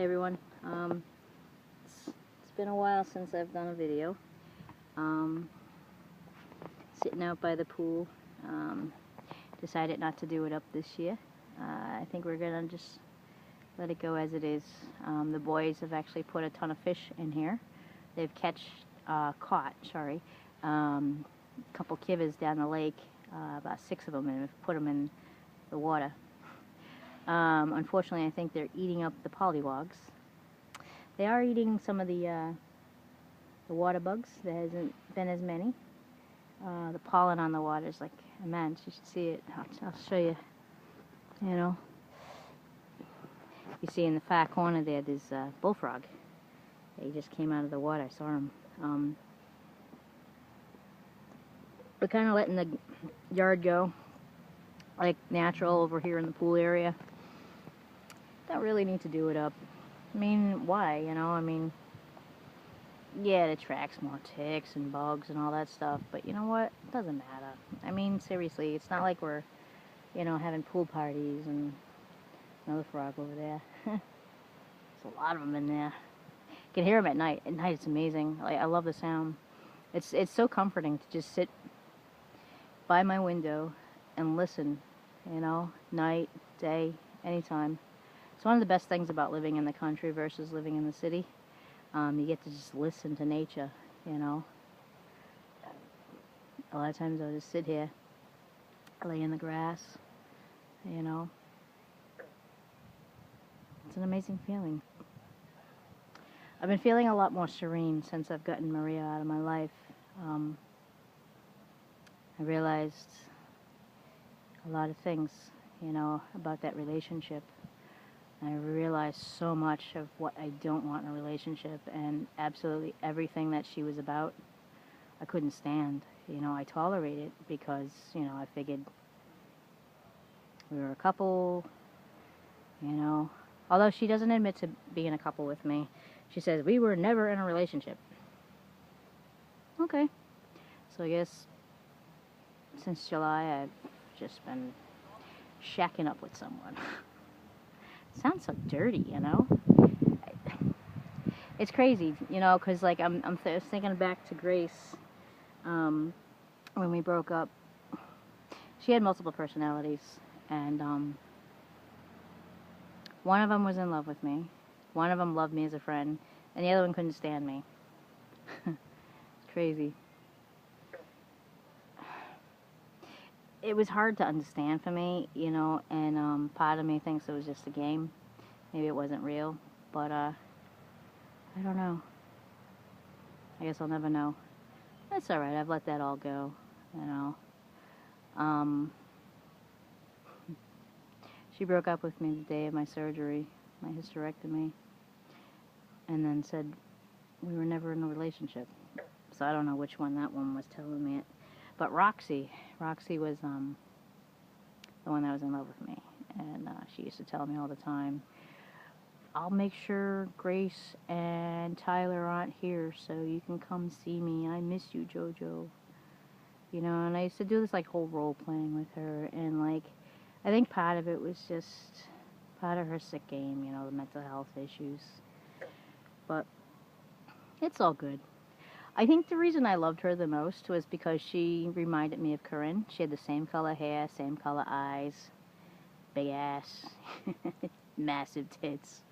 Hey everyone, it's been a while since I've done a video. Sitting out by the pool, decided not to do it up this year. I think we're gonna just let it go as it is. The boys have actually put a ton of fish in here. They've caught, a couple kivas down the lake, about 6 of them, and have put them in the water. Unfortunately, I think they're eating up the pollywogs. They are eating some of the water bugs. There hasn't been as many. The pollen on the water is like immense. You should see it. I'll show you. You know, you see in the far corner there's a bullfrog. He just came out of the water. I saw him. We're kind of letting the yard go like natural over here in the pool area. Don't really need to do it up. I mean, why? You know, I mean, yeah, it attracts more ticks and bugs and all that stuff, but you know what? It doesn't matter. I mean, seriously, it's not like we're, you know, having pool parties and another frog over there. There's a lot of them in there. You can hear them at night. At night, it's amazing. Like, I love the sound. It's so comforting to just sit by my window and listen, you know, night, day, anytime. It's one of the best things about living in the country versus living in the city. You get to just listen to nature, you know. A lot of times I'll just sit here, lay in the grass, you know. It's an amazing feeling. I've been feeling a lot more serene since I've gotten Maria out of my life. I realized a lot of things, you know, about that relationship. I realized so much of what I don't want in a relationship, and absolutely everything that she was about, I couldn't stand. You know, I tolerated it because, you know, I figured we were a couple, you know. Although she doesn't admit to being a couple with me. She says, we were never in a relationship. Okay. So I guess since July, I've just been shacking up with someone. Sounds so dirty, you know. It's crazy, you know, because like I'm thinking back to Grace when we broke up. She had multiple personalities, and one of them was in love with me, one of them loved me as a friend, and the other one couldn't stand me. It's crazy. It was hard to understand for me, you know, and part of me thinks it was just a game. Maybe it wasn't real, but I don't know. I guess I'll never know. That's alright, I've let that all go, you know. She broke up with me the day of my surgery, my hysterectomy, and then said we were never in a relationship. So I don't know which one that one was telling me it. But Roxy was the one that was in love with me, and she used to tell me all the time, I'll make sure Grace and Tyler aren't here so you can come see me. I miss you, JoJo. You know, and I used to do this like whole role playing with her, and like I think part of it was just part of her sick game, you know, the mental health issues. But it's all good. I think the reason I loved her the most was because she reminded me of Corinne. She had the same color hair, same color eyes, big ass, massive tits.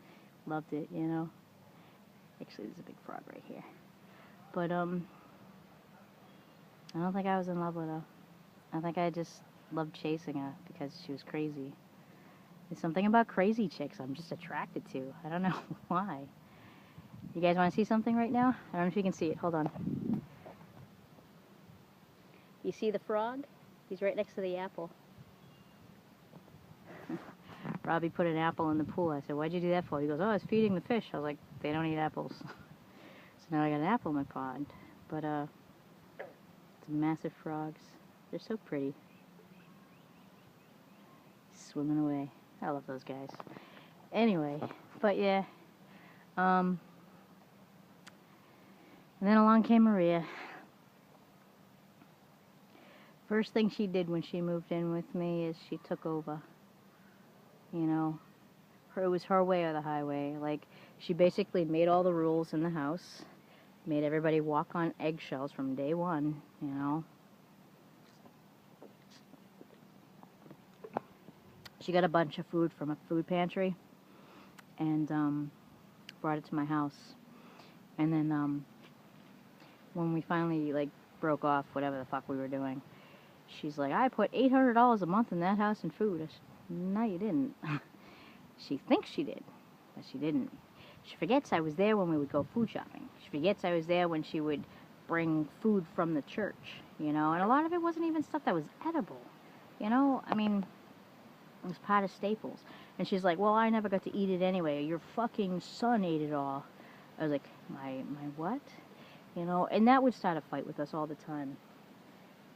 Loved it, you know. Actually, there's a big frog right here. But, I don't think I was in love with her. I think I just loved chasing her because she was crazy. There's something about crazy chicks I'm just attracted to. I don't know why. You guys want to see something right now? I don't know if you can see it. Hold on. You see the frog? He's right next to the apple. Robbie put an apple in the pool. I said, why'd you do that for? He goes, oh, I was feeding the fish. I was like, they don't eat apples. So now I got an apple in my pond. But, it's massive frogs. They're so pretty. Swimming away. I love those guys. Anyway, but yeah. And then along came Maria. First thing she did when she moved in with me is she took over. You know, it was her way or the highway. Like, she basically made all the rules in the house, made everybody walk on eggshells from day one, you know. She got a bunch of food from a food pantry and brought it to my house. And then when we finally, like, broke off whatever the fuck we were doing, she's like, I put $800 a month in that house in food. I said, no, you didn't. She thinks she did, but she didn't. She forgets I was there when we would go food shopping. She forgets I was there when she would bring food from the church, you know, and a lot of it wasn't even stuff that was edible, you know. I mean, it was part of Staples. And she's like, well, I never got to eat it anyway. Your fucking son ate it all. I was like, my what? You know, and that would start a fight with us all the time.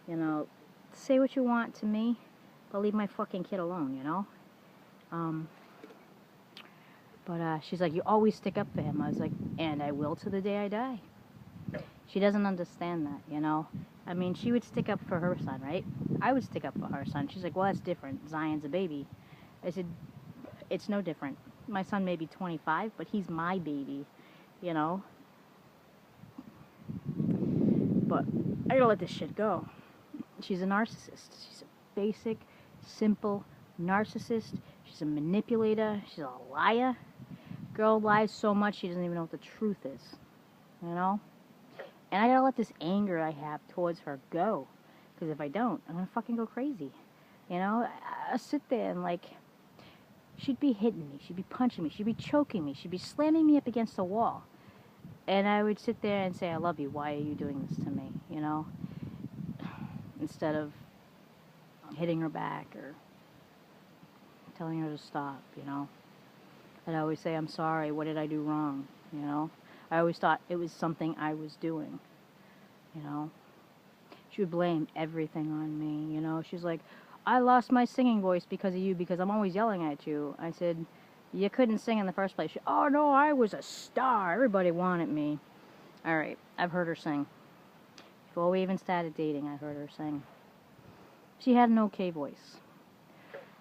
You know, say what you want to me, but leave my fucking kid alone, you know? But she's like, you always stick up for him. I was like, and I will to the day I die. She doesn't understand that, you know? I mean, she would stick up for her son, right? I would stick up for her son. She's like, well, that's different. Zion's a baby. I said, it's no different. My son may be 25, but he's my baby, you know? But I gotta let this shit go. She's a narcissist. She's a basic, simple narcissist. She's a manipulator. She's a liar. Girl lies so much she doesn't even know what the truth is, you know? And I gotta let this anger I have towards her go, because if I don't, I'm gonna fucking go crazy, you know? I sit there and, like, she'd be hitting me, she'd be punching me, she'd be choking me, she'd be slamming me up against the wall, and I would sit there and say, I love you, why are you doing this to me, you know? Instead of hitting her back or telling her to stop, you know? I'd always say, I'm sorry, what did I do wrong, you know? I always thought it was something I was doing, you know? She would blame everything on me, you know? She's like, I lost my singing voice because of you, because I'm always yelling at you. I said, you couldn't sing in the first place. She, oh, no, I was a star. Everybody wanted me. All right, I've heard her sing. Before we even started dating, I heard her sing. She had an okay voice.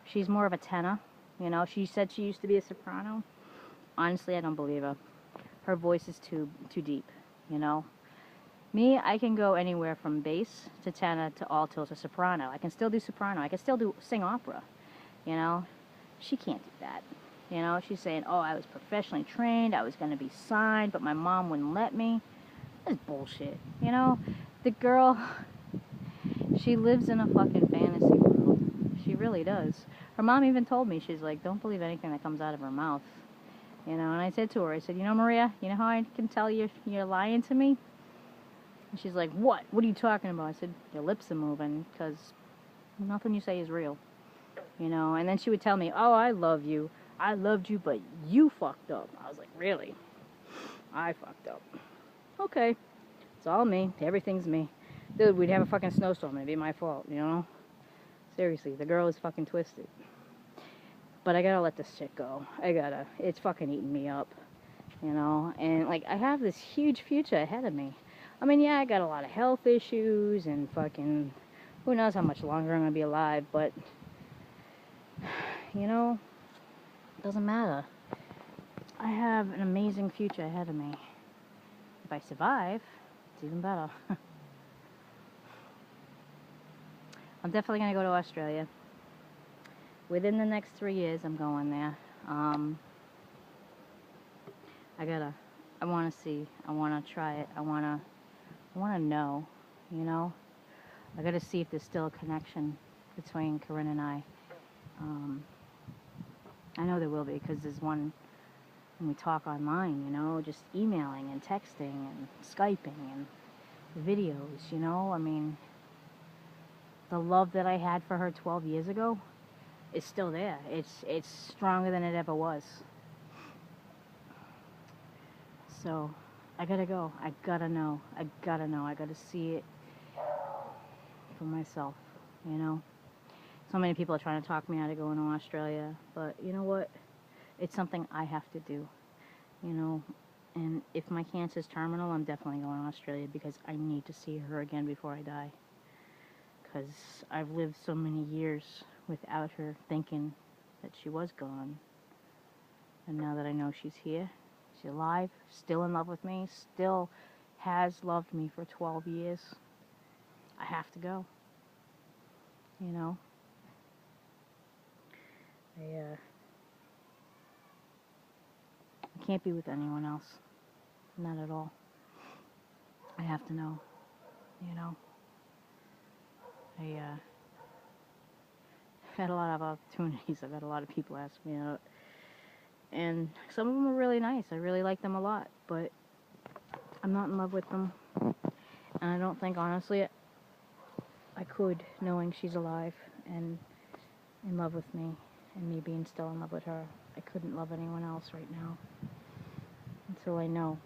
She's more of a tenor. You know, she said she used to be a soprano. Honestly, I don't believe her. Her voice is too deep, you know. Me, I can go anywhere from bass to tenor to alto to soprano. I can still do soprano. I can still sing opera, you know. She can't do that. You know, she's saying, oh, I was professionally trained. I was going to be signed, but my mom wouldn't let me. That's bullshit, you know. The girl, she lives in a fucking fantasy world. She really does. Her mom even told me, she's like, don't believe anything that comes out of her mouth. You know, and I said to her, I said, you know, Maria, you know how I can tell you're lying to me? And she's like, what? What are you talking about? I said, your lips are moving, because nothing you say is real. You know, and then she would tell me, oh, I love you. I loved you, but you fucked up. I was like, really? I fucked up. Okay. It's all me. Everything's me. Dude, we'd have a fucking snowstorm. It'd be my fault, you know? Seriously, the girl is fucking twisted. But I gotta let this shit go. It's fucking eating me up, you know? And, like, I have this huge future ahead of me. I mean, yeah, I got a lot of health issues and fucking, who knows how much longer I'm gonna be alive, but, you know, it doesn't matter. I have an amazing future ahead of me. If I survive, it's even better. I'm definitely gonna go to Australia. Within the next 3 years, I'm going there. I want to see. I want to try it. I want to know, you know. I got to see if there's still a connection between Corinne and I. I know there will be, because there's one when we talk online, you know, just emailing and texting and Skyping and videos, you know. I mean, the love that I had for her 12 years ago is still there. It's stronger than it ever was. So, I gotta go. I gotta know. I gotta see it for myself, you know. So many people are trying to talk me out of going to Australia, but you know what? It's something I have to do, you know. And if my cancer's terminal, I'm definitely going to Australia, because I need to see her again before I die. Because I've lived so many years without her, thinking that she was gone. And now that I know she's here, she's alive, still in love with me, still has loved me for 12 years, I have to go. You know? I can't be with anyone else. Not at all. I have to know. You know? I've had a lot of opportunities. I've had a lot of people ask me out. And some of them are really nice. I really like them a lot. But I'm not in love with them. And I don't think, honestly, I could, knowing she's alive and in love with me. And me being still in love with her. I couldn't love anyone else right now. Until I know.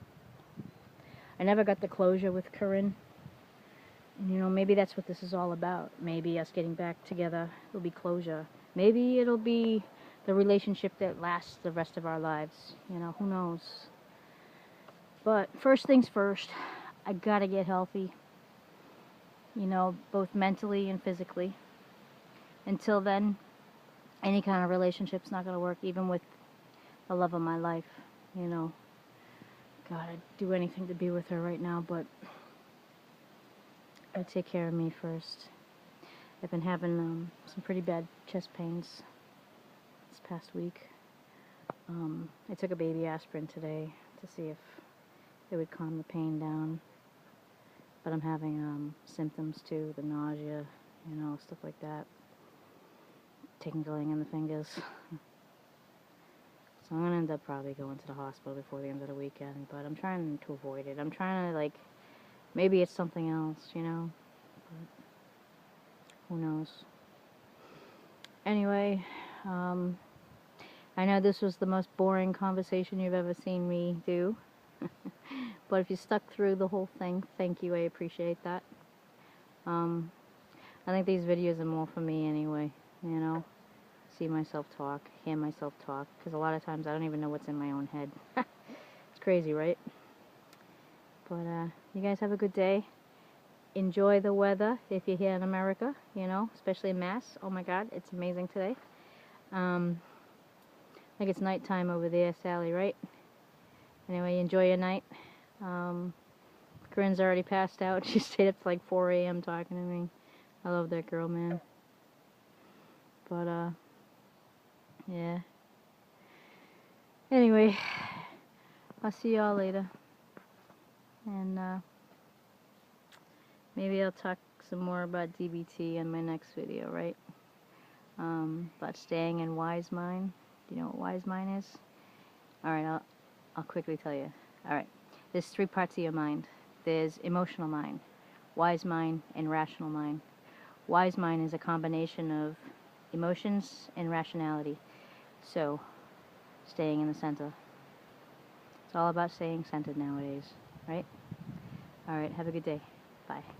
I never got the closure with Corinne. And, you know, maybe that's what this is all about. Maybe us getting back together will be closure. Maybe it'll be the relationship that lasts the rest of our lives. You know, who knows? But first things first, I gotta get healthy. You know, both mentally and physically. Until then, any kind of relationship's not gonna work, even with the love of my life. You know, God, I'd do anything to be with her right now, but I'd take care of me first. I've been having some pretty bad chest pains this past week. I took a baby aspirin today to see if it would calm the pain down. But I'm having symptoms too, the nausea, you know, stuff like that. Tingling in the fingers. So I'm going to end up probably going to the hospital before the end of the weekend. But I'm trying to avoid it. I'm trying to, like, maybe it's something else, you know. But who knows. Anyway, I know this was the most boring conversation you've ever seen me do. But if you stuck through the whole thing, thank you, I appreciate that. I think these videos are more for me anyway, you know. See myself talk, hear myself talk, because a lot of times I don't even know what's in my own head. It's crazy, right? But you guys have a good day. Enjoy the weather if you're here in America, you know, especially in Mass. Oh my God, it's amazing today. I think it's nighttime over there, Sally, right? Anyway, enjoy your night. Corinne's already passed out. She stayed up to like 4 a.m. talking to me. I love that girl, man. But, yeah. Anyway, I'll see y'all later. And, maybe I'll talk some more about DBT in my next video, right? About staying in wise mind. Do you know what wise mind is? Alright, I'll quickly tell you. Alright, there's 3 parts of your mind. There's emotional mind, wise mind, and rational mind. Wise mind is a combination of emotions and rationality. So, staying in the center. It's all about staying centered nowadays, right? Alright, have a good day. Bye.